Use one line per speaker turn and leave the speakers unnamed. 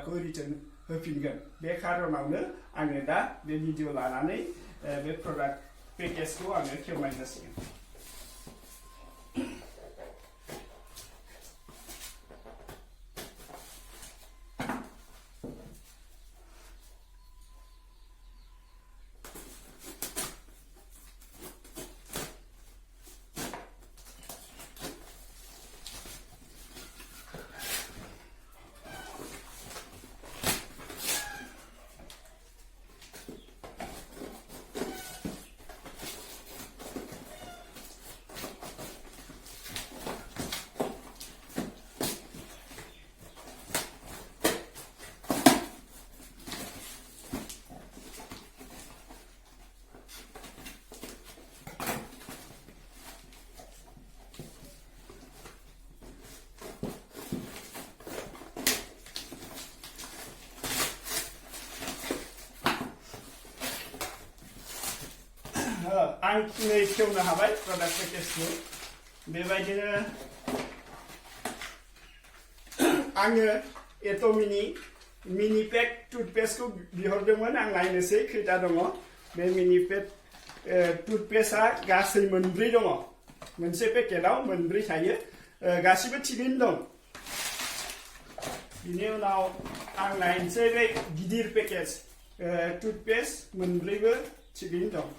खौ रिटार्न होफिनगोन बे खारनावनो आङो दा बे भिडिअ लानानै बे प्रडाक्ट पेकेजखौ आङो खेवनाय जासिगोन आं नै खेवनो हाबाय प्रडाक्ट पेकेजखौ बेबायदिनो आङो एट'मिनि मिनि पेक टुथपेस्टखौ बिहरदोंमोन आं नायनोसै खैथा दङ बे मिनि पेक टुथपेस्टआ गासै मोनब्रै दङ मोनसे पेकेटआव मोनब्रै थायो गासिबो थिगैनो दं बिनि उनाव आं नायनोसै बे गिदिर पेकेज टुथपेस्ट मोनब्रैबो थिगैनो दं